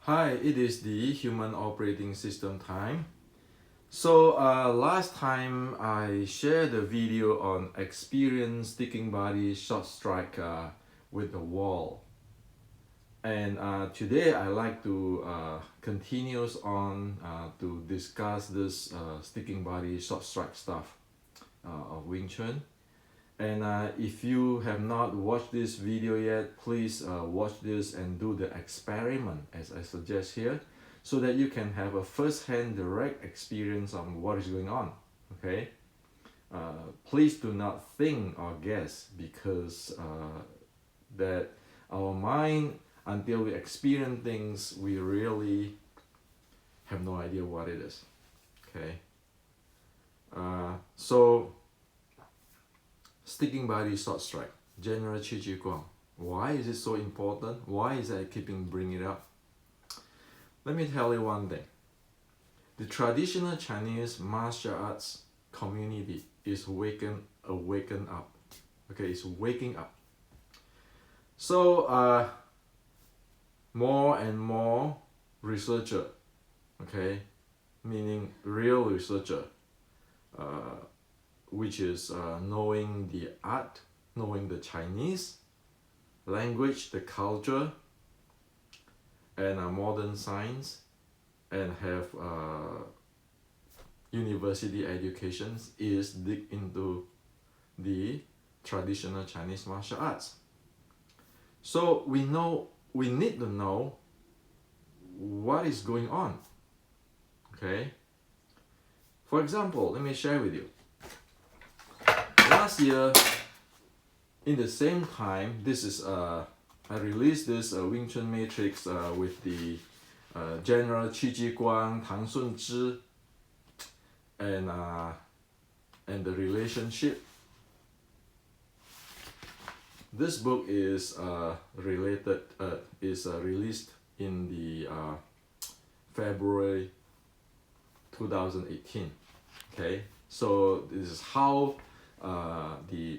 Hi, it is the human operating system time. So last time I shared a video on experience sticking body short strike with the wall. And today I like to continue on to discuss this sticking body short strike stuff of Wing Chun. And if you have not watched this video yet, please watch this and do the experiment as I suggest here, so that you can have a first-hand direct experience on what is going on. Okay, please do not think or guess, because that our mind, until we experience things, we really have no idea what it is. Okay, so sticking body short strike, general Qi Ji Guang. Why is it so important? Why is I keeping bringing it up? Let me tell you one thing. The traditional Chinese martial arts community is awaken up. Okay, it's waking up. So more and more researcher, okay, meaning real researcher, which is knowing the art, knowing the Chinese language, the culture, and modern science, and have university educations, is dig into the traditional Chinese martial arts. So we need to know what is going on. Okay. For example, let me share with you. Last year, in the same time, this is I released this Wing Chun matrix with the General Qi Ji Guang, Tang Sun Zhi, and the relationship. This book is released in the February 2018. Okay, so this is how the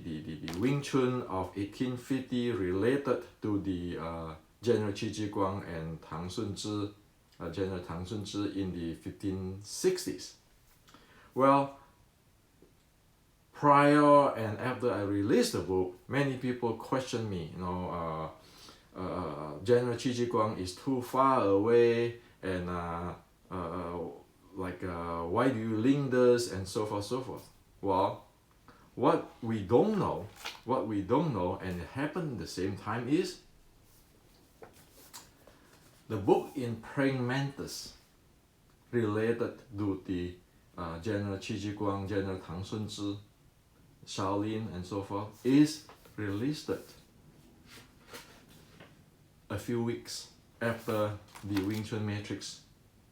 Wing Chun of 1850 related to the General Qi Ji Guang and Tang Sun Zhi, General Tang Sun Zhi in the 1560s. Well, prior and after I released the book, many people question me, General Qi Ji Guang is too far away, and why do you link this, and so forth. Well, what we don't know, and it happened at the same time, is the book in praying mantis related to the General Qi Ji Guang, General Tang Sun Zhi, Shaolin, and so forth, is released a few weeks after the Wing Chun Matrix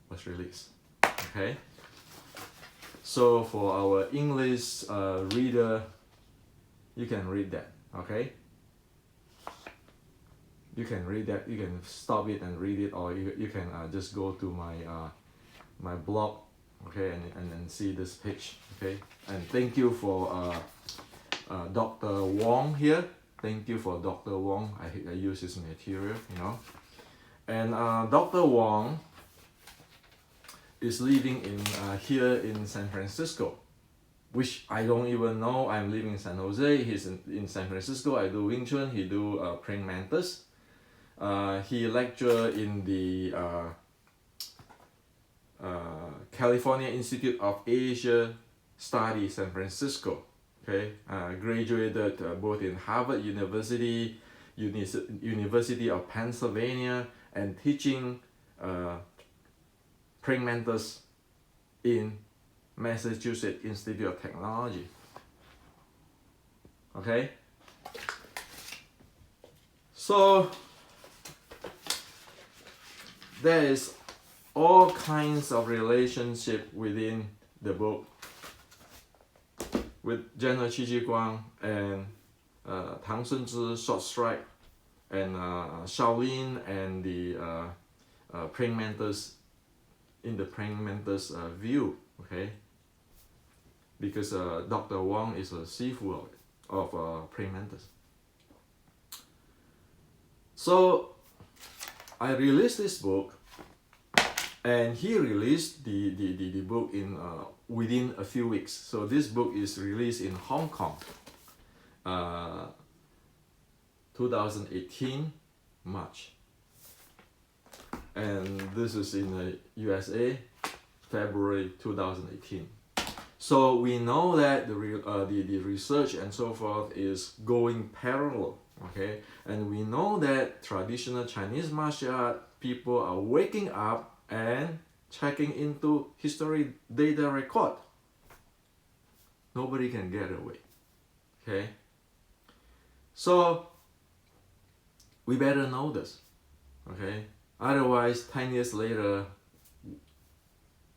was released. Okay. So for our English reader, you can read that, okay? You can read that, you can stop it and read it, or you can just go to my blog, okay, and see this page, okay? And thank you for Dr. Wong here. Thank you for Dr. Wong. I use his material, And Dr. Wong is living in here in San Francisco, which I don't even know. I'm living in San Jose. He's in San Francisco. I do Wing Chun. He do praying mantis. He lecture in the California Institute of Asia Studies, San Francisco. Okay, graduated both in Harvard University, University of Pennsylvania, and teaching praying mantis in Massachusetts Institute of Technology. Okay, so there is all kinds of relationship within the book with General Qi Ji Guang and Tang Sun Zhi short strike, and Shaolin, and the praying mantis in the praying mantis view, okay? Because Dr. Wong is a sifu of praying mantis. So I released this book And he released the book in within a few weeks. So this book is released in Hong Kong, 2018 March, and this is in the USA, February 2018. So we know that the research and so forth is going parallel, okay? And we know that traditional Chinese martial art people are waking up and checking into history data record. Nobody can get away, okay? So we better know this, okay? Otherwise, 10 years later,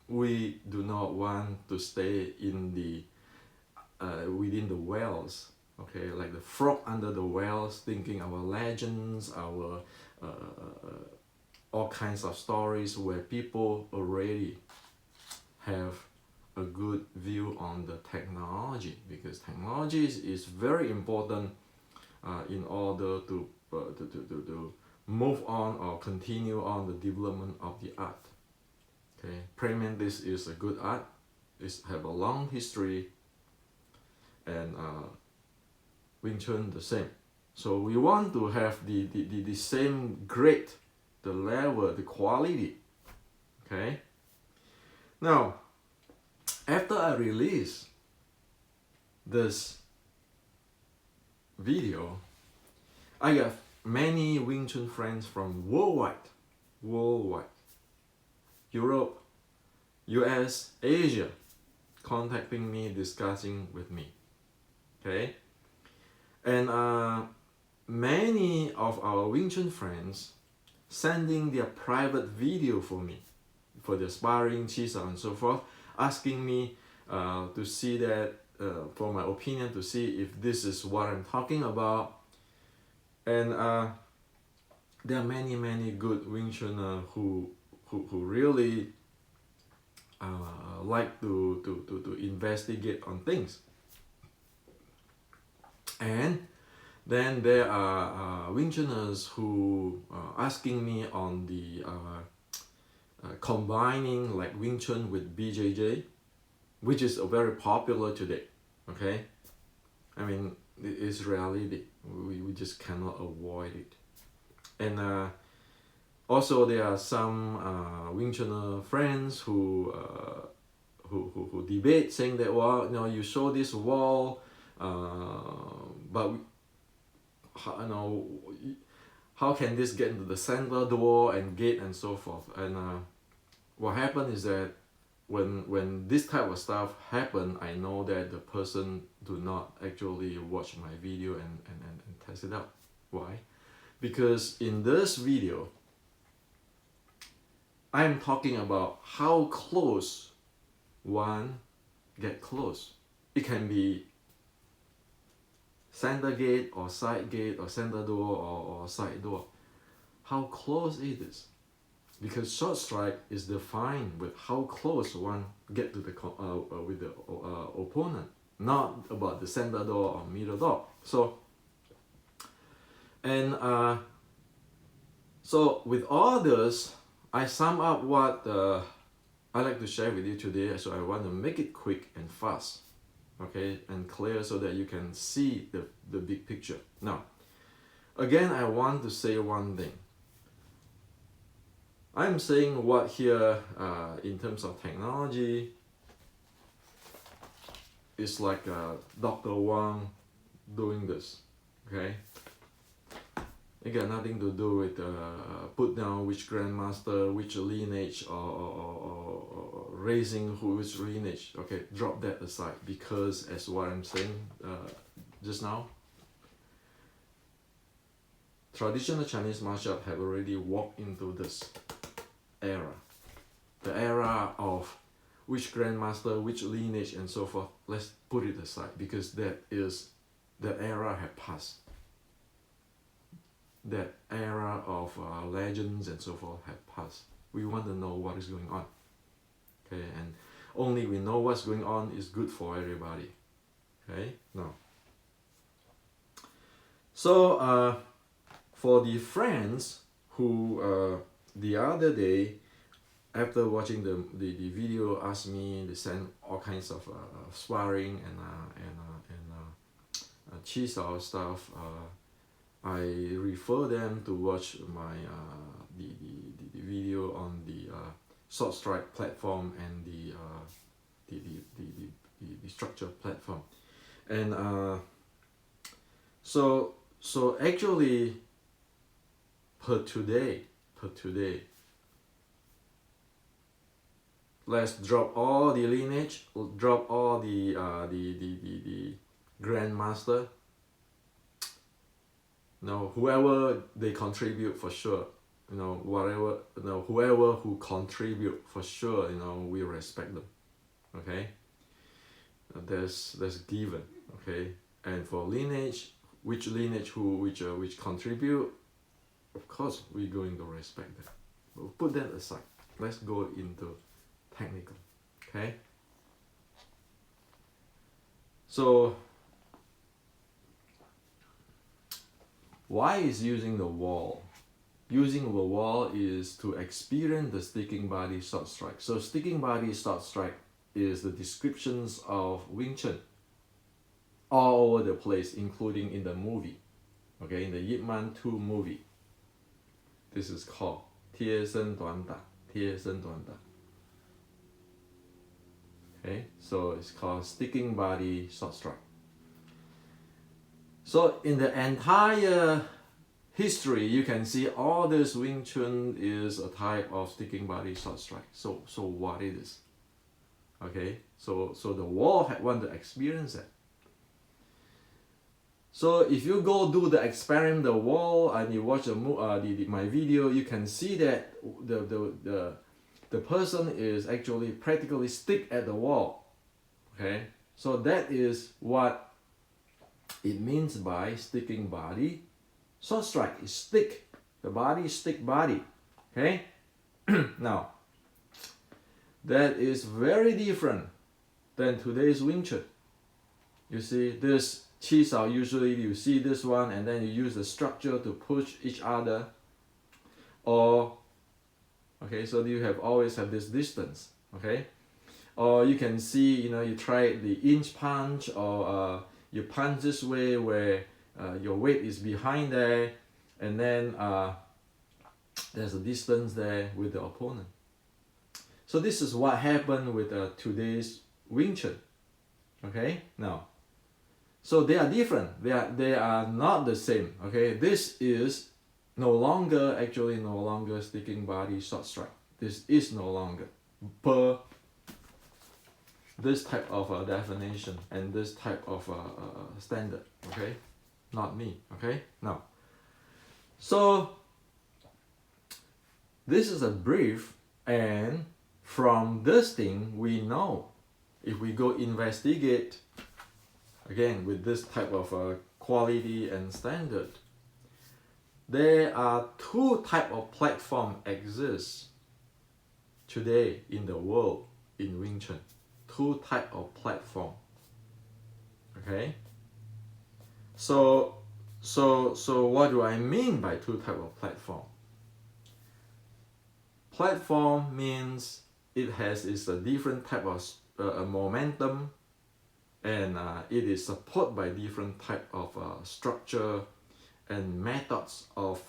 we do not want to stay in the within the wells, okay, like the frog under the wells, thinking our legends, our all kinds of stories where people already have a good view on the technology, because technology is very important in order to move on or continue on the development of the art. Okay, praying mantis is a good art. It have a long history, and Wing Chun the same. So we want to have the same grade, the level, the quality. Okay. Now, after I release this video, I got many Wing Chun friends from worldwide, Europe, US, Asia, contacting me, discussing with me, okay? And many of our Wing Chun friends sending their private video for me, for the sparring, chisel and so forth, asking me to see that, for my opinion, to see if this is what I'm talking about. And there are many good Wing Chun who really like to investigate on things. And then there are Wing Chuners who asking me on the combining like Wing Chun with BJJ, which is very popular today, okay? I mean, it is reality. We just cannot avoid it. And also there are some Wing Chun friends who debate, saying that, well, you know, you show this wall, but you know, how can this get into the center door and gate and so forth? And what happened is that when this type of stuff happen, I know that the person do not actually watch my video and test it out. Why? Because in this video, I'm talking about how close one get close. It can be center gate or side gate or center door or side door. How close it is. Because short strike is defined with how close one get to the with the opponent, not about the center door or middle door. So, and so with all this, I sum up what I like to share with you today. So I want to make it quick and fast, okay, and clear, so that you can see the big picture. Now, again, I want to say one thing. I'm saying what here in terms of technology is like Dr. Wang doing this, okay? It got nothing to do with put down which grandmaster, which lineage, or raising which lineage. Okay, drop that aside, because as what I'm saying just now, traditional Chinese martial art have already walked into this era, the era of which grandmaster, which lineage and so forth. Let's put it aside, because that is the era have passed. That era of legends and so forth have passed. We want to know what is going on, okay? And only we know what's going on is good for everybody, okay? Now, so for the friends who the other day after watching the video, ask me, they send all kinds of sparring and cheese or stuff. I refer them to watch my the video on the Short Strike platform and the structure platform, and so actually per today, let's drop all the lineage, drop all the grandmaster. Whoever they contribute for sure, whatever, whoever who contribute for sure, we respect them. Okay, that's given. Okay, and for lineage, which contribute, of course we're going to respect them. We'll put that aside. Let's go into technical. Okay, so why is using the wall? Using the wall is to experience the sticking body short strike. So sticking body short strike is the descriptions of Wing Chun all over the place, including in the movie. Okay, in the Ip Man 2 movie, this is called 贴身短打. Okay, so it's called sticking body short strike. So in the entire history, you can see all this Wing Chun is a type of sticking body short strike. So what it is? Okay, so the wall want to experience it. So if you go do the experiment, the wall, and you watch my video, you can see that the person is actually practically stick at the wall. Okay, so that is what it means by sticking body short strike. Is stick the body, stick body. Okay, now that is very different than today's Wing Chun. You see this chi sao, usually you see this one and then you use the structure to push each other, or okay, so you always have this distance. Okay, or you can see, you try the inch punch, or you punch this way where your weight is behind there, and then there's a distance there with the opponent. So this is what happened with today's Wing Chun. Okay, now, so they are different. They are not the same. Okay, this is no longer sticking body short strike. This is no longer per this type of definition and this type of standard. Okay, not me. Okay, now, so this is a brief, and from this thing we know, if we go investigate again with this type of quality and standard, there are two type of platform exist today in the world in Wing Chun. Two type of platform. Okay, so what do I mean by two type of platform? Platform means it is a different type of momentum, and it is supported by different type of structure and methods of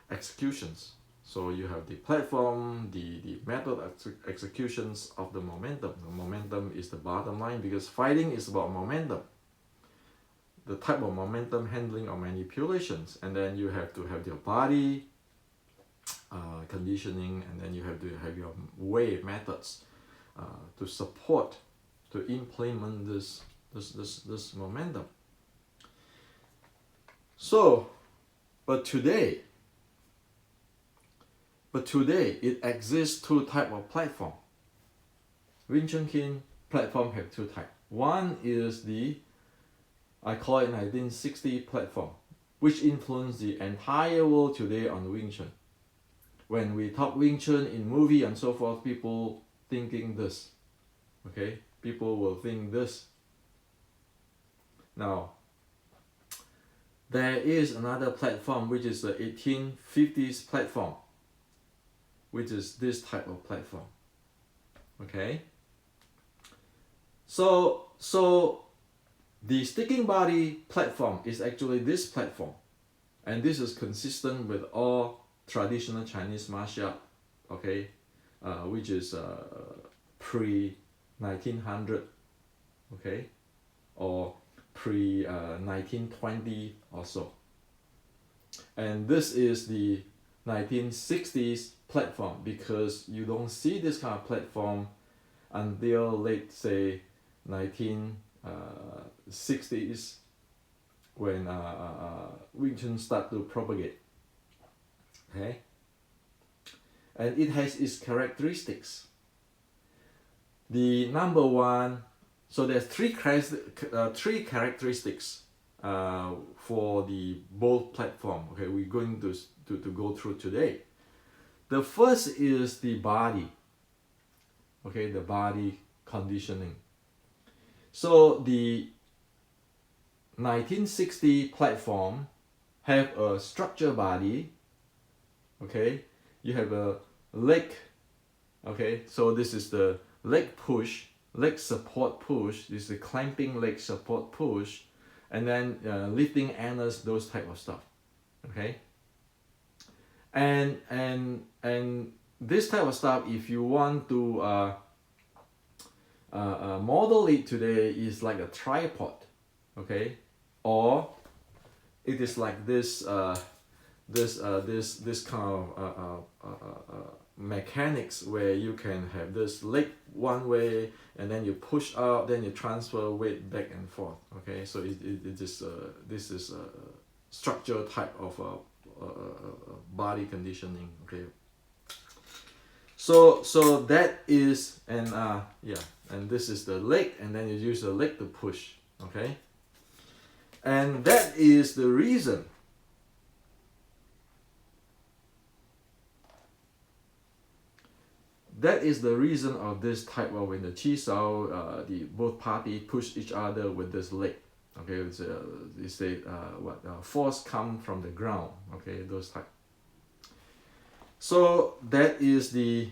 executions. So you have the platform, the method executions of the momentum. The momentum is the bottom line, because fighting is about momentum. The type of momentum handling or manipulations, and then you have to have your body conditioning, and then you have to have your way methods to support, to implement this momentum. So, but today it exists two type of platform. Wing Chun Kin platform have two type. One is I call it 1960 platform, which influenced the entire world today on Wing Chun. When we talk Wing Chun in movie and so forth, people thinking this. Okay, people will think this. Now, there is another platform which is the 1850s platform. which is this type of platform. Okay. So the sticking body platform is actually this platform, and this is consistent with all traditional Chinese martial art, okay, which is pre 1900, okay, or pre 1920 or so. And this is the 1960s platform, because you don't see this kind of platform until late, say, 1960s, when Wing Chun start to propagate. Okay, and it has its characteristics. The number one, so there's three characteristics for the both platform. Okay, we're going to go through today. The first is the body. Okay, the body conditioning. So the 1960 platform have a structured body. Okay, you have a leg. Okay, so this is the leg push, leg support push. This is the clamping leg support push, and then lifting anus, those type of stuff. Okay, and this type of stuff, if you want to model it today, is like a tripod. Okay, or it is like this this kind of mechanics, where you can have this leg one way, and then you push out, then you transfer weight back and forth. Okay, so it is this is a structural type of body conditioning. Okay, so that is, and yeah, and this is the leg, and then you use the leg to push. Okay, and that is the reason of this type of, when the Chi Sao, the both party push each other with this leg. Okay, it's they say force come from the ground. Okay, those type. So that is the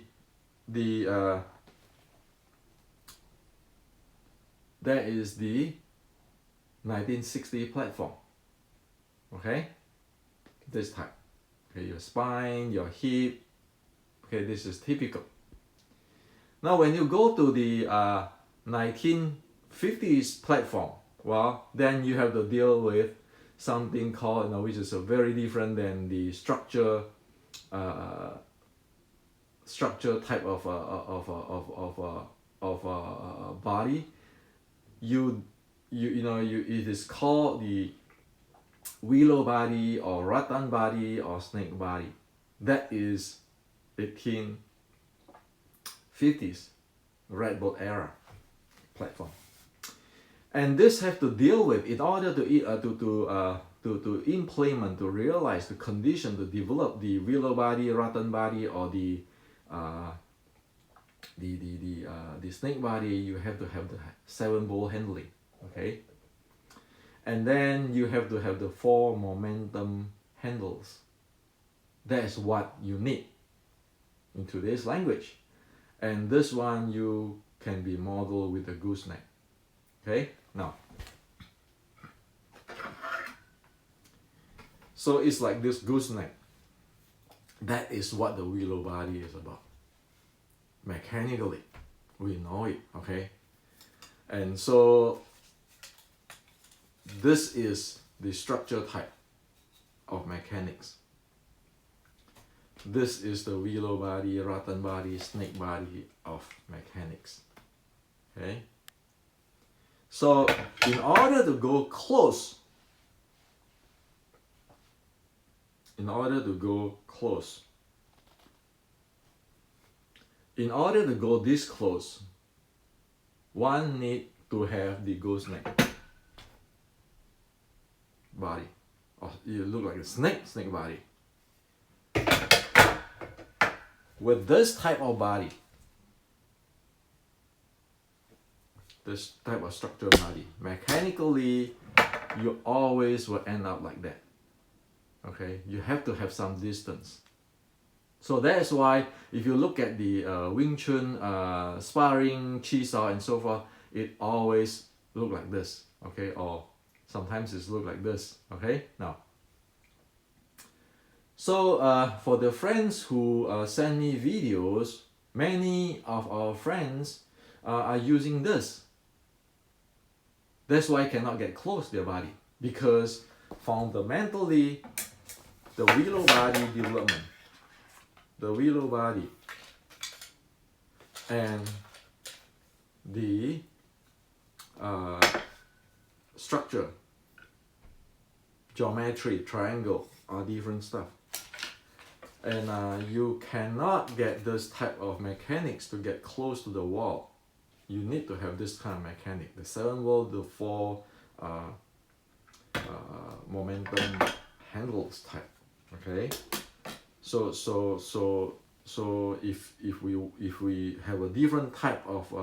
1960 platform. Okay, this type. Okay, your spine, your hip. Okay, this is typical. Now, when you go to the 1950s platform, well, then you have to deal with something called, which is very different than the structure type of body. It is called the willow body, or rattan body, or snake body. That is 1850s Red Boat era platform, and this have to deal with, in order to implement, to realize, the condition, to develop the willow body, rattan body, or the snake body. You have to have the 7-ball handling. Okay, and then you have to have the 4 momentum handles. That's what you need in today's language. And this one you can be modeled with a gooseneck. Okay, now, so it's like this gooseneck. That is what the willow body is about. Mechanically, we know it. Okay, and so this is the structure type of mechanics. This is the willow body, rattan body, snake body of mechanics. Okay, so in order to go close, in order to go this close, one need to have the gooseneck body. Oh, you look like a snake body. With this type of body, this type of structural body, mechanically, you always will end up like that. Okay, you have to have some distance. So that's why if you look at the Wing Chun sparring, chi sao and so forth, it always look like this, okay? Or sometimes it's look like this, okay? Now, so for the friends who send me videos, many of our friends are using this. That's why I cannot get close to their body, because fundamentally the willow body development, the willow body and the structure, geometry, triangle are different stuff. And you cannot get this type of mechanics to get close to the wall. You need to have this kind of mechanic. The 7 volt, the 4 momentum handles type. Okay. So if we have a different type of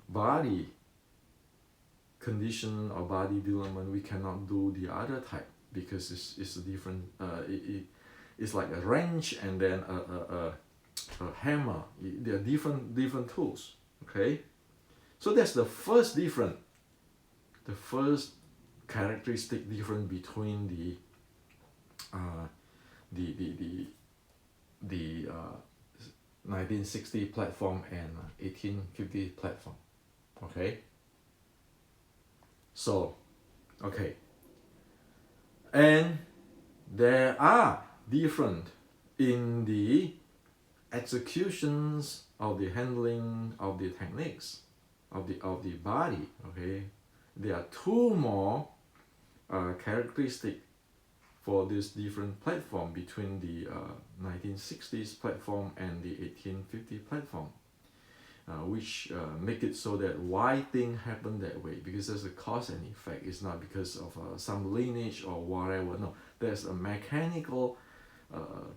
body condition or body development, we cannot do the other type, because it's a different. It's like a wrench and then a hammer. They are different tools. Okay, so that's the first difference. The first characteristic difference between the 1960 platform and 1850 platform. Okay. So, okay, and there are different in the executions of the handling of the techniques of the body. Okay, there are two more characteristic for this different platform between the 1960s platform and the 1850 platform, which make it so that why thing happen that way, because there's a cause and effect. It's not because of some lineage or whatever. No, there's a mechanical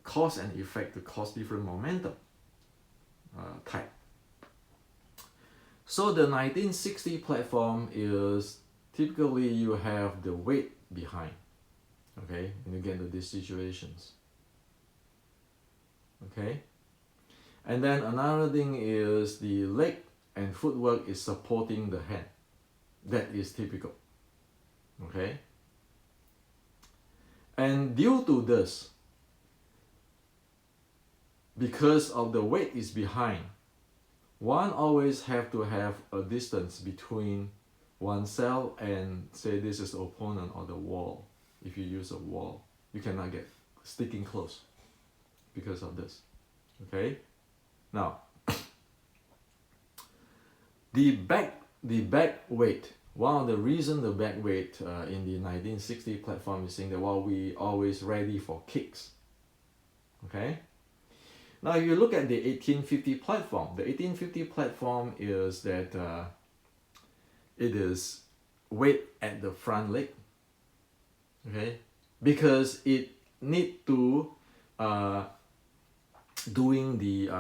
cause and effect to cause different momentum type. So the 1960 platform is typically you have the weight behind, okay, when you get into these situations. Okay, and then another thing is the leg and footwork is supporting the hand. That is typical. Okay, and due to this, because of the weight is behind, one always have to have a distance between oneself and, say, this is the opponent or the wall. If you use a wall, you cannot get sticking close because of this. Okay, now the back weight. One of the reasons the back weight in the 1960 platform is saying that while we always ready for kicks. Okay. Now, if you look at the 1850 platform, the 1850 platform is that it is weight at the front leg, okay, because it need to doing the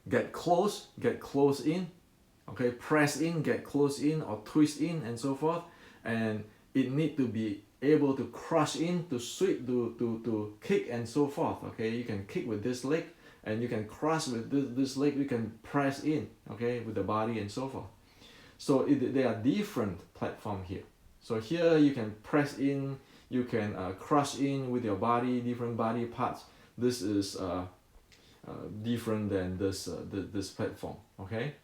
get close in, okay, press in, get close in, or twist in, and so forth, and it need to be able to crush in, to sweep, to kick, and so forth. Okay, you can kick with this leg, and you can cross with this leg, you can press in, okay, with the body and so forth. So there are different platform here. So here you can press in, you can crush in with your body, different body parts. This is different than this platform. Okay.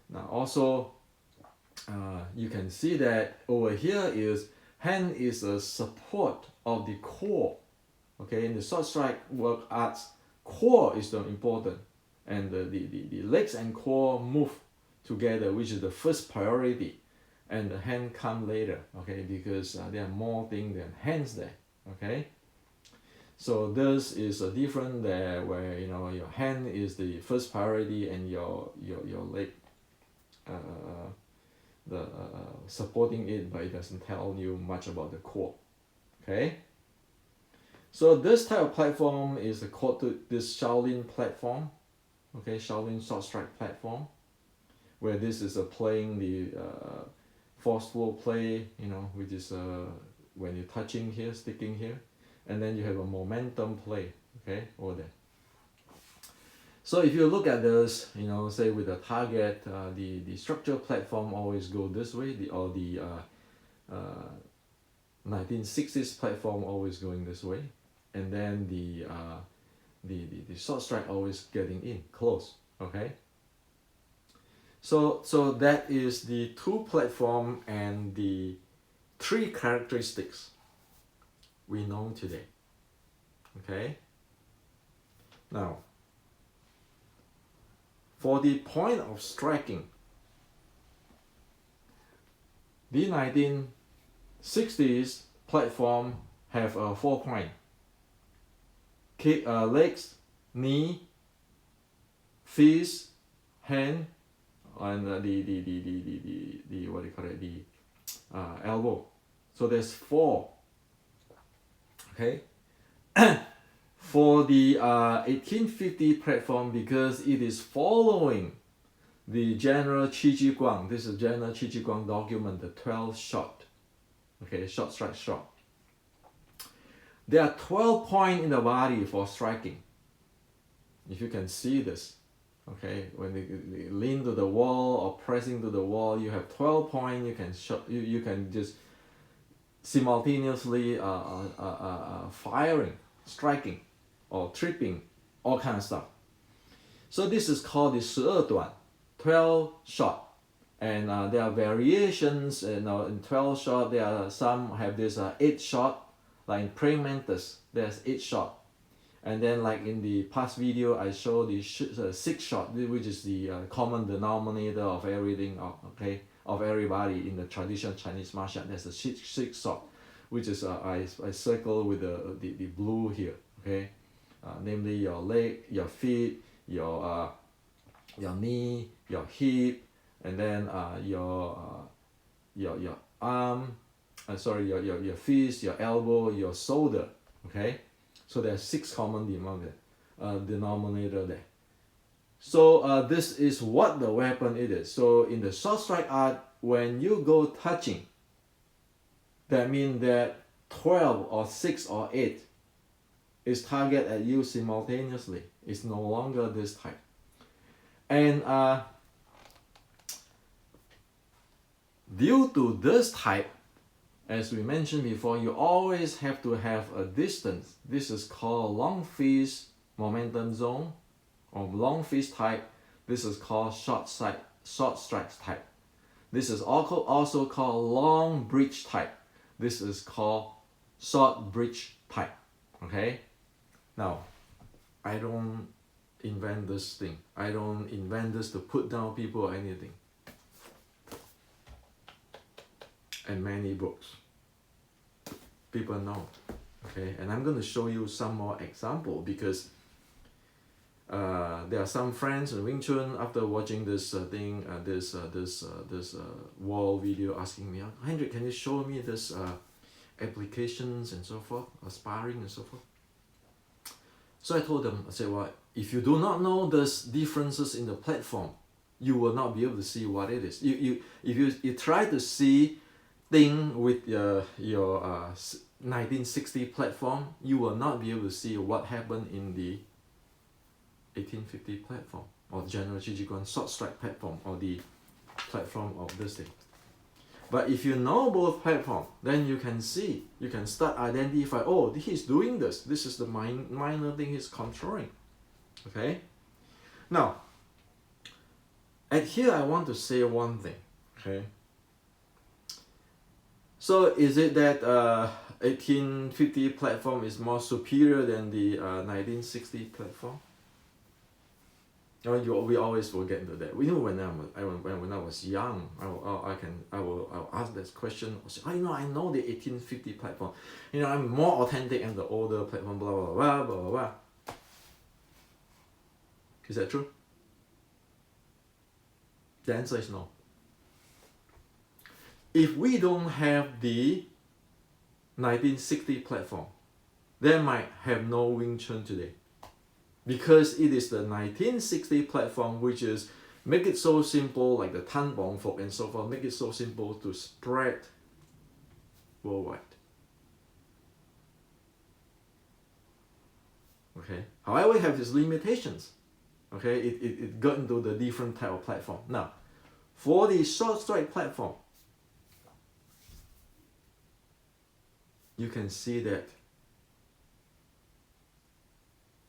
Now also you can see that over here is hand is a support of the core. Okay, in the short strike work arts, core is the important, and the legs and core move together, which is the first priority, and the hand come later. Okay, because there are more things than hands there. Okay, so this is a different there, where your hand is the first priority and your leg supporting it, but it doesn't tell you much about the core. Okay. So this type of platform is called this Shaolin platform, okay, Shaolin short strike platform, where this is playing the forceful play, which is when you're touching here, sticking here, and then you have a momentum play, okay, over there. So if you look at this, you know, say with the target, the structure platform always go this way, the 1960s platform always going this way, and then the short strike always getting in close. Okay. So that is the two platform and the three characteristics we know today. Okay. Now, for the point of striking, the 1960s platform have a 4 point. Legs, knee, fist, hand, and the what do you call it, the elbow. So there's 4. Okay. For the 1850 platform, because it is following the General Qi Ji Guang, this is General Qi Ji Guang document, the 12 shot. Okay, short strike shot. There are 12 points in the body for striking. If you can see this, okay, when they lean to the wall or pressing to the wall, you have 12 points. You can shot. You can just simultaneously firing, striking, or tripping, all kind of stuff. So this is called the 12 段, 12 shot. And there are variations, in 12 shot. There are some have this 8 shot, like in praying mantis, there's 8 shot. And then like in the past video, I showed the 6 shot, which is the common denominator of everything, okay, of everybody in the traditional Chinese martial art. There's a 6 shot, which is I circle with the blue here, okay, namely your leg, your feet, your knee, your hip, and then your arm, your fist, your elbow, your shoulder, okay. So there's 6 common denominator there. So this is what the weapon it is. So in the short strike art, when you go touching, that means that 12 or 6 or 8 is target at you simultaneously. It's no longer this type. And due to this type, as we mentioned before, you always have to have a distance. This is called long fist momentum zone, or long fist type. This is called short strike type. This is also called long bridge type. This is called short bridge type. Okay. Now, I don't invent this thing. I don't invent this to put down people or anything. And many books. People know. Okay, and I'm going to show you some more example, because there are some friends in Wing Chun, after watching this wall video, asking me, Hendrik, can you show me this applications and so forth, or sparring and so forth? So I told them, I said, well, if you do not know these differences in the platform, you will not be able to see what it is. If you try to see thing with your 1960 platform, you will not be able to see what happened in the 1850 platform, or General Qi Ji Guang short strike platform, or the platform of this thing. But if you know both platforms, then you can see, you can start identify, oh, he's doing this. This is the minor thing he's controlling. Okay? Now, at here I want to say one thing. Okay? So is it that 1850 platform is more superior than the 1960 platform? We always forget into that. We know when I was young, I will ask this question. I know the 1850 platform. I'm more authentic and the older platform. Blah blah blah blah blah blah. Is that true? The answer is no. If we don't have the 1960 platform, they might have no Wing Chun today. Because it is the 1960 platform which is make it so simple, like the Tan Bong Fok and so forth, make it so simple to spread worldwide. Okay, however, it has its limitations. Okay, it got into the different type of platform. Now, for the short strike platform, you can see that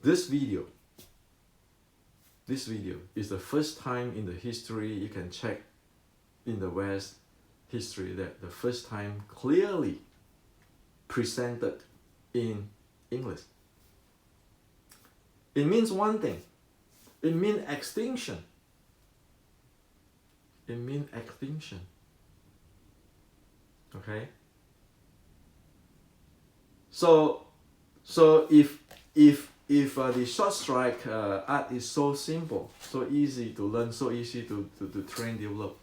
this video is the first time in the history, you can check in the West history, that the first time clearly presented in English. It means one thing. It means extinction. It means extinction. Okay? So if the short strike art is so simple, so easy to learn, so easy to train, develop,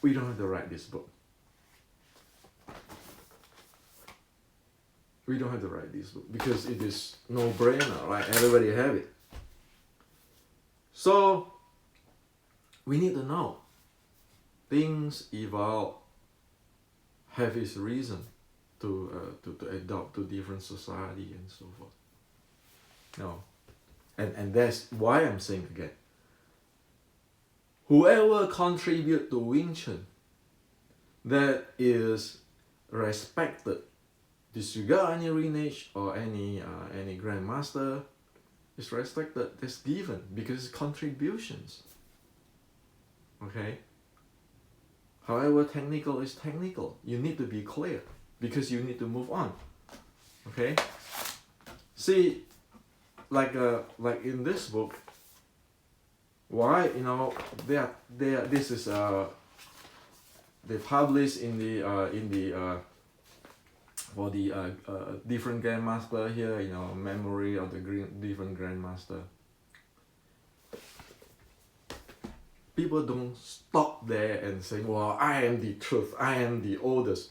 we don't have to write this book. We don't have to write this book because it is no-brainer, right? Everybody have it. So we need to know things evolve, have its reason to adopt to different society and so forth. No, and that's why I'm saying again, whoever contribute to Wing Chun that is respected, disregard any lineage or any grandmaster, is respected, that's given because it's contributions. Okay? However, technical is technical. You need to be clear because you need to move on. Okay? See, like in this book, why, you know, this is they publish in the for the different grandmaster here, you know, memory of the different grandmaster. People don't stop there and say, well, I am the truth, I am the oldest,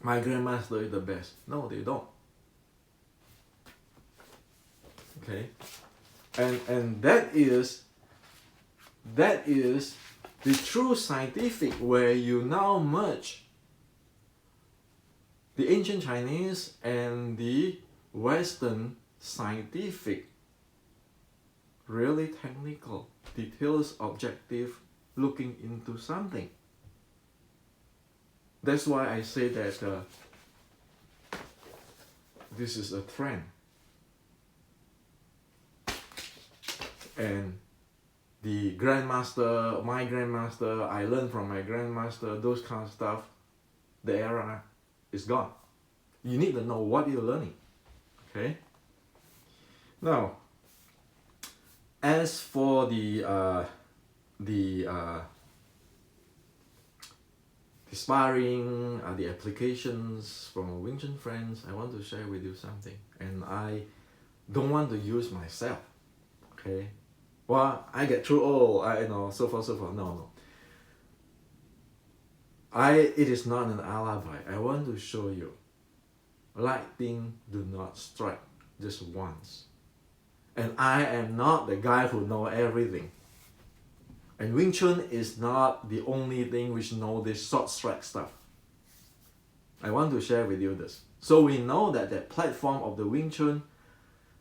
my grandmaster is the best. No, they don't. Okay, and that is the true scientific, where you now merge the ancient Chinese and the Western scientific, really technical, details, objective, looking into something. That's why I say that this is a trend. And the grandmaster, my grandmaster, I learned from my grandmaster, those kind of stuff, the era is gone. You need to know what you're learning. Okay? Now, as for the sparring, the applications from Wing Chun friends, I want to share with you something. And I don't want to use myself. Okay? Well, I get through all, I know, so far. No. It is not an alibi. I want to show you. Lightning do not strike just once. And I am not the guy who know everything. And Wing Chun is not the only thing which know this short strike stuff. I want to share with you this. So we know that the platform of the Wing Chun,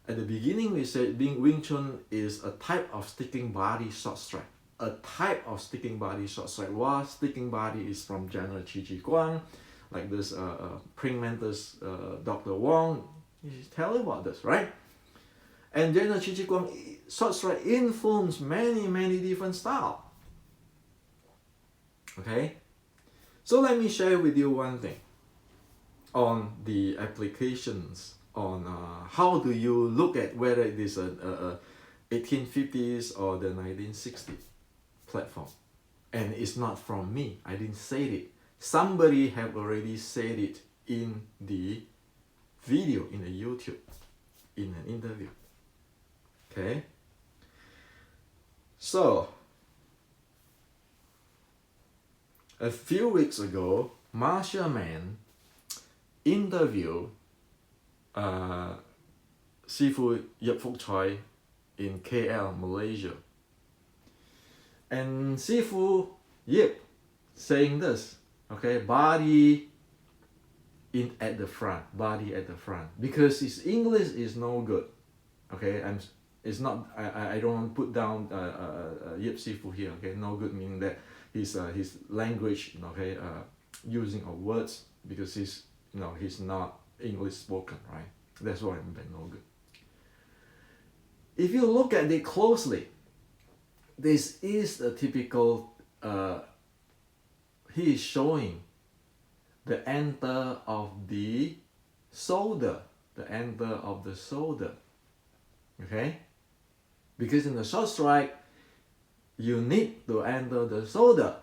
at the beginning we said Wing Chun is a type of sticking body short strike. A type of sticking body short strike. Well, sticking body is from General Chi Guang, like this praying mantis Dr. Wong, he tell you about this, right? And General Chi Guang short strike influenced many different styles. Okay? So let me share with you one thing on the applications, on how do you look at whether it is a 1850s or the 1960s platform. And it's not from me, I didn't say it. Somebody have already said it in the video, in the YouTube, in an interview. Okay? So, a few weeks ago, Martial Man interviewed Sifu Yip Fuk Choi in KL, Malaysia. And Sifu Yip saying this, okay, body in at the front, body at the front, because his English is no good. Okay, it's not. I don't want to put down Yip Sifu here. Okay, no good meaning that his language. Okay, using of words, because he's not English spoken, right? That's what I mean by no good. If you look at it closely, this is a typical. He is showing the enter of the shoulder, the enter of the shoulder. Okay, because in the short strike, you need to enter the shoulder.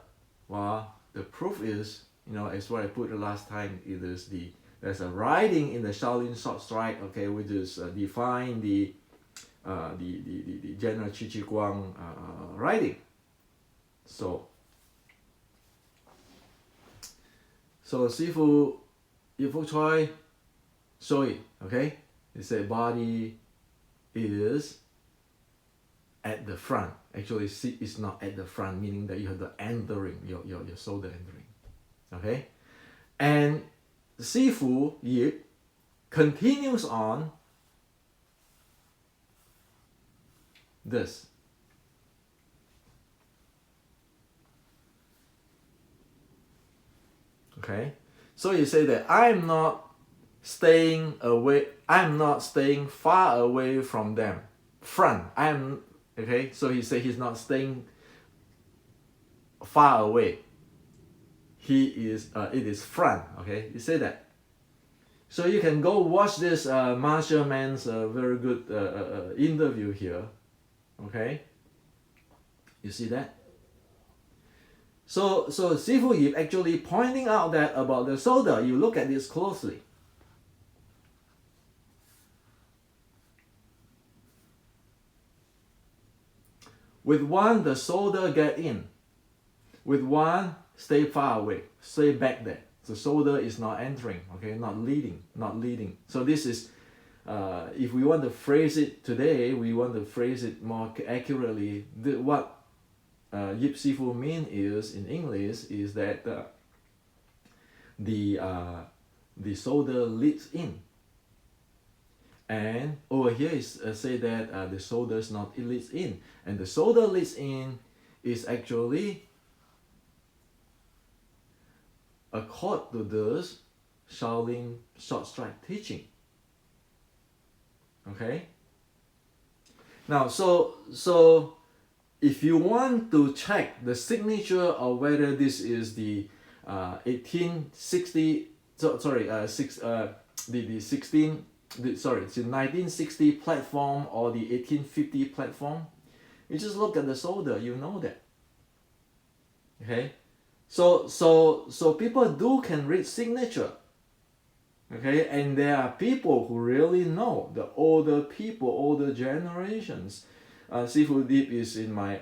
Well, the proof is, as what I put the last time, there's a writing in the Shaolin short strike, okay, which is define the general Qi Chi Guang writing. So Sifu Yifu Choi show it, okay? He said body is at the front. Actually, it's not at the front, meaning that you have the entering, your shoulder entering. Okay? And Sifu Yip continues on this. Okay? So you say that I'm not staying far away from them. Front. Okay? So he said he's not staying far away. It is front. Okay? You say that. So you can go watch this Marshall Man's very good interview here. Okay? You see that? So Sifu Yip actually pointing out that about the shoulder. You look at this closely. With one, the shoulder get in. With one, stay far away, stay back there. The shoulder is not entering, okay, not leading. So this is, if we want to phrase it today, we want to phrase it more accurately. What Yip Sifu mean is, in English, is that the shoulder leads in. And over here is say that the shoulder is not, it leads in. And the shoulder leads in is actually accord to this Shaolin short strike teaching. Okay? Now, so if you want to check the signature of whether this is the 1960 platform or the 1850 platform, you just look at the shoulder, you know that. Okay? So people can read signature. Okay? And there are people who really know, the older people, older generations. Sifu Yip is in my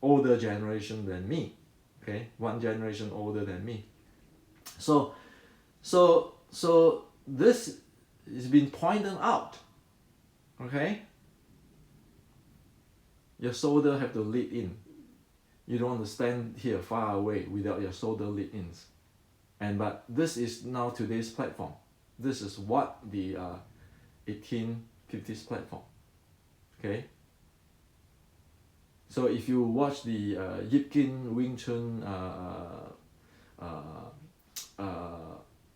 older generation than me. Okay? One generation older than me. So this is been pointed out. Okay? Your shoulder have to lead in. You don't want to stand here far away without your shoulder lead ins. But this is now today's platform. This is what the 1850s platform. Okay? So if you watch the Yipkin Wing Chun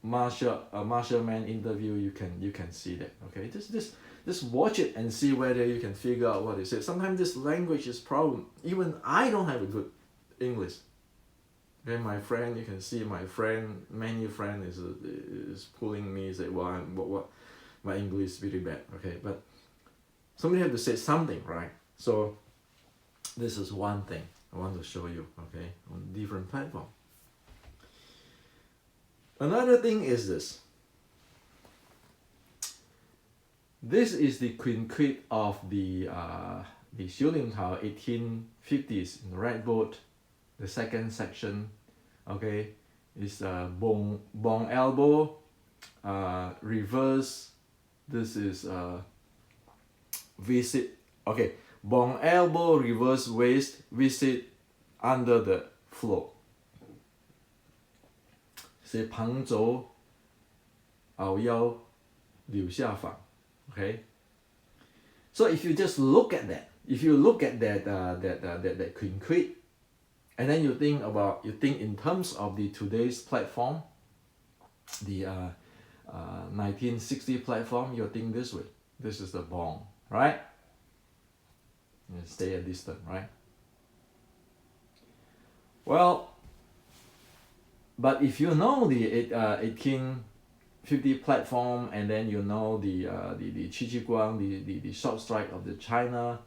Marshall Man interview, you can see that. Okay, just watch it and see whether you can figure out what it says. Sometimes this language is problem. Even I don't have a good English. Okay, my friend, you can see my friend, many friend is pulling me, say, well, what my English is really bad. Okay, but somebody have to say something, right? So this is one thing I want to show you. Okay, on different platform. Another thing is this. This is the quinquit of the Xiu Lim Tao 1850s in the red boat. The second section, okay, is bong elbow, reverse. This is visit. Okay, bong elbow, reverse waist, visit under the floor. Say 旁轴 ao yao liu xia fang. Okay. So if you just look at that, if you look at that Queen Quid, and then you think in terms of the today's platform, the 1960 platform, you think this way. This is the bong, right? You stay a distance, right? Well, but if you know the 1850 platform, and then you know the Qi Ji Guang, the short strike of the China,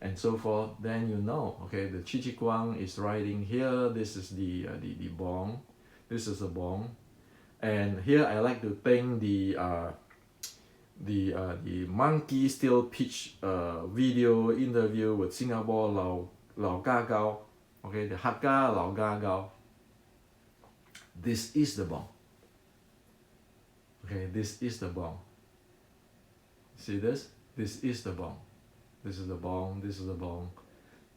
and so forth, then you know, okay, the Qi Ji Guang is riding here. This is the bong. This is the bong, and here I like to think the monkey still pitch video interview with Singapore Lao Ga Gao, okay, the Hakka Lao Ga Gao. This is the bong. Okay, this is the bong. See this? This is the bong. This is the bong. This is the bong.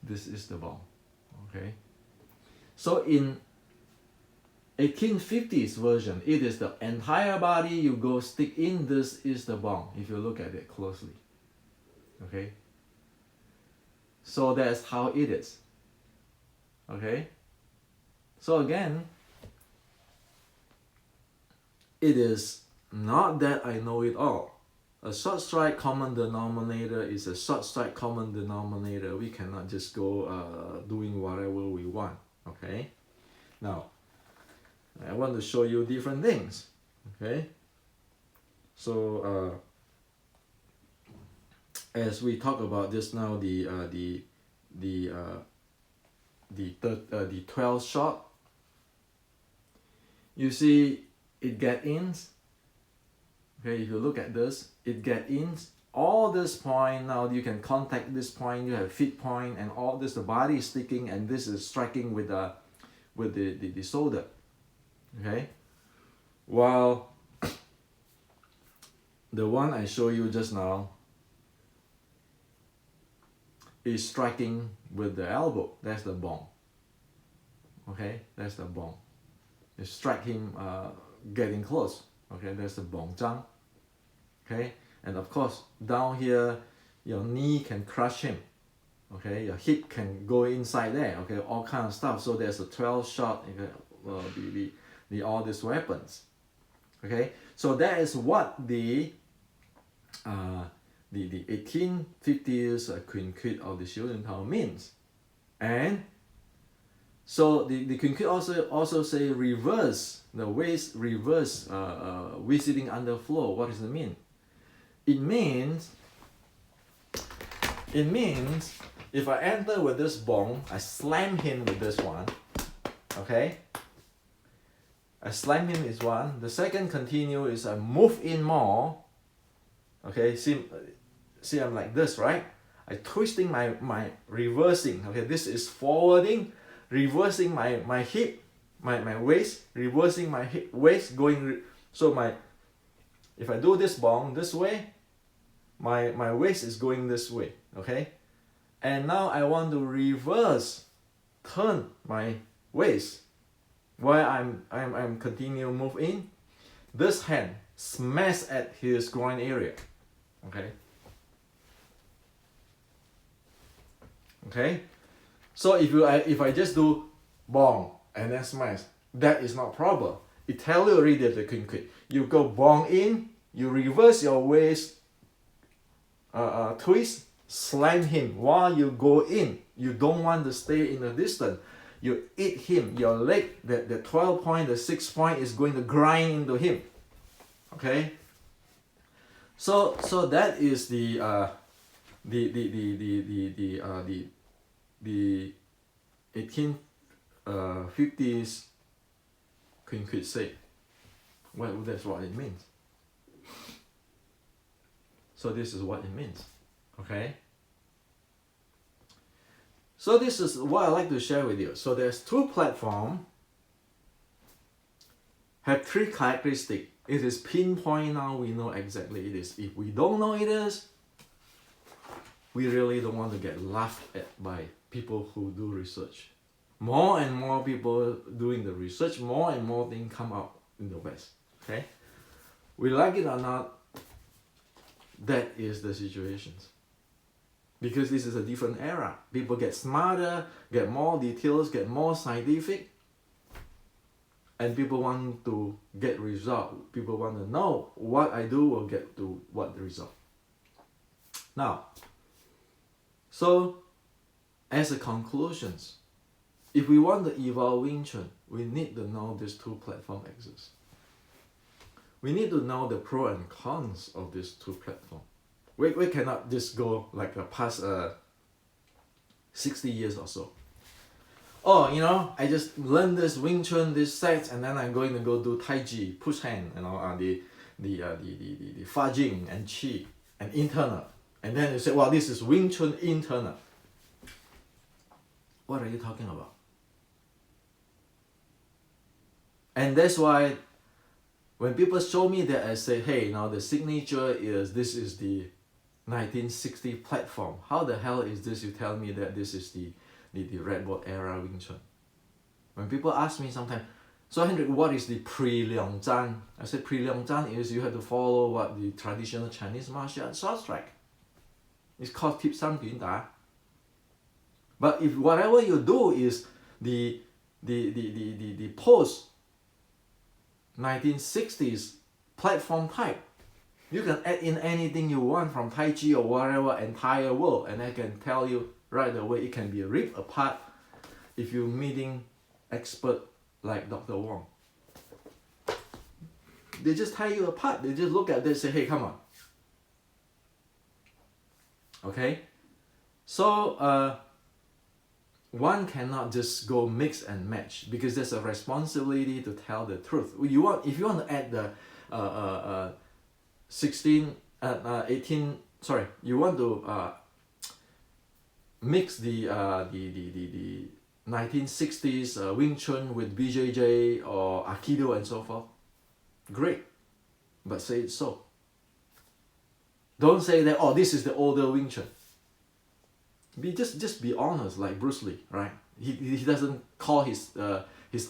This is the bong. Okay. So in 1850s version, it is the entire body you go stick in. This is the bong. If you look at it closely. Okay. So that's how it is. Okay. So again, it is not that I know it all. A short strike common denominator is a short strike common denominator. We cannot just go doing whatever we want. Okay. Now, I want to show you different things. Okay. So as we talk about just now, the 12 shot. You see, it get in. Okay, if you look at this, it get in. All this point, now you can contact this point, you have feet point, and all this, the body is sticking, and this is striking with the shoulder. Okay, while the one I show you just now is striking with the elbow. That's the bong. Okay, that's the bong. You strike him getting close. Okay, that's the bong zhang. Okay, and of course down here your knee can crush him. Okay, your hip can go inside there. Okay, all kind of stuff. So there's a 12 shot. The all these weapons. Okay, so that is what the 1850s Queen Quid of the Xiu Yun Tao means. And so the Queen Quid also say reverse, the waist reverse, visiting underflow. What does it mean? It means if I enter with this bong, I slam him with this one. Okay, I slam him is one. The second continue is I move in more. Okay, see I'm like this, right? I twisting my reversing. Okay, this is forwarding, reversing my hip, my waist, reversing my hip, waist going. So if I do this bong this way, my waist is going this way. Okay, and now I want to reverse, turn my waist. While I'm continue move in, this hand smash at his groin area. Okay. Okay. So if I just do bong and then smash, that is not proper. It tells you already the Queen Quid. You go bong in, you reverse your waist, twist, slam him while you go in. You don't want to stay in the distance. You eat him, your leg, the 12 point, the 6 point is going to grind into him. Okay. So that is the 1850s Queen Quid say. Well, that's what it means. So this is what it means. Okay. So this is what I like to share with you. So there's two platforms, have three characteristics. It is pinpoint now, we know exactly it is. If we don't know it is, we really don't want to get laughed at by people who do research. More and more people doing the research, more and more things come out in the West. Okay. We like it or not, that is the situations. Because this is a different era. People get smarter, get more details, get more scientific, and people want to get result. People want to know what I do will get to what the result. Now, so as a conclusions, if we want to evolve Wing Chun, we need to know these two platforms exist. We need to know the pros and cons of these two platforms. We cannot just go like past 60 years or so. Oh, you know, I just learned this Wing Chun, this set, and then I'm going to go do Tai Chi, push hand, you know, the Fa Jing and Qi and internal. And then you say, well, this is Wing Chun internal. What are you talking about? And that's why when people show me that, I say, hey, now the signature is, this is the 1960 platform. How the hell is this? You tell me that this is the Red Board era Wing Chun. When people ask me sometimes, so Hendrik, what is the pre-Liang Zhan? I said pre-Liang Zhan is you have to follow what the traditional Chinese martial arts short strike. It's called Tip San Yun Da. But if whatever you do is the post 1960s platform type, you can add in anything you want from Tai Chi or whatever entire world, and I can tell you right away it can be ripped apart if you're meeting expert like Dr. Wong. They just tear you apart. They just look at this and say, hey, come on. Okay? So one cannot just go mix and match, because there's a responsibility to tell the truth. If you want to add the 18, you want to mix the 1960s Wing Chun with BJJ or Aikido and so forth, great, but say it so. Don't say that, oh, this is the older Wing Chun. Just be honest, like Bruce Lee, right? He doesn't call his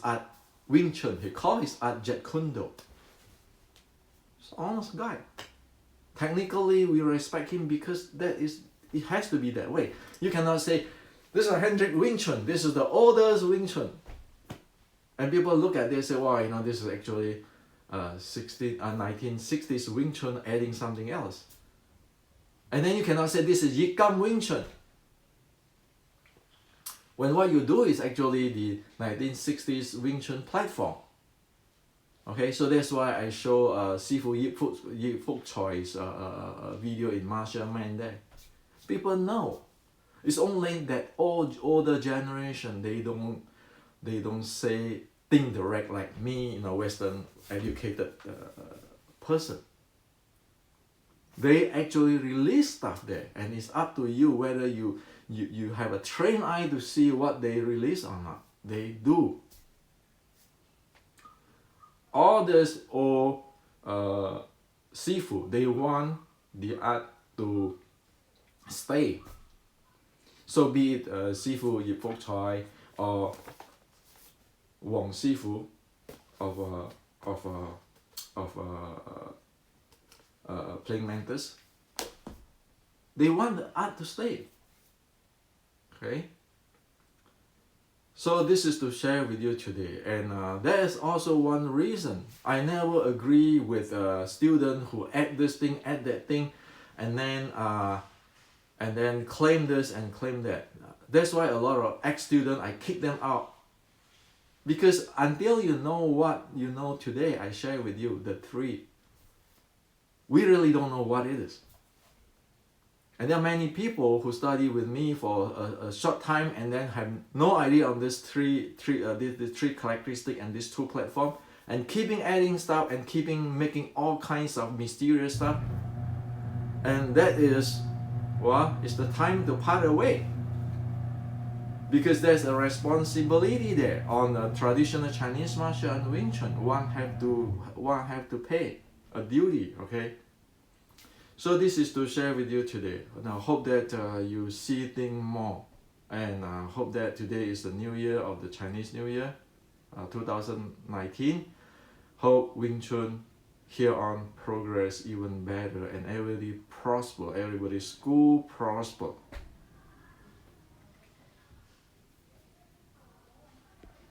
art Wing Chun. He calls his art Jeet Kune Do. He's an honest guy. Technically, we respect him because it has to be that way. You cannot say, this is a Hendrik Wing Chun, this is the oldest Wing Chun. And people look at this and say, wow, you know, this is actually 1960s Wing Chun adding something else. And then you cannot say this is Yikam Wing Chun, when what you do is actually the 1960s Wing Chun platform. Okay, so that's why I show Sifu Yip Fuk Choi's video in Martial Man there. People know. It's only that older generation, they don't say think direct like me, you know, Western educated person. They actually release stuff there, and it's up to you whether you have a trained eye to see what they release or not. They do. All this Sifu, they want the art to stay. So be it Sifu Yip Fuk Choi or Wong Sifu of Playing Mantis, they want the art to stay. Okay. So this is to share with you today, and that is also one reason I never agree with a student who add this thing, add that thing, and then claim this and claim that. That's why a lot of ex-students, I kick them out, because until you know what you know today, I share with you the three, we really don't know what it is. And there are many people who study with me for a short time and then have no idea on these three characteristics and these two platforms, and keeping adding stuff and keeping making all kinds of mysterious stuff. And that is, well, it's the time to part away. Because there's a responsibility there on the traditional Chinese martial art and Wing Chun. One have to pay a duty, okay? So this is to share with you today. And I hope that you see things more, and hope that today is the new year of the Chinese New Year, 2019. Hope Wing Chun here on progress even better and everybody prosper, everybody school prosper.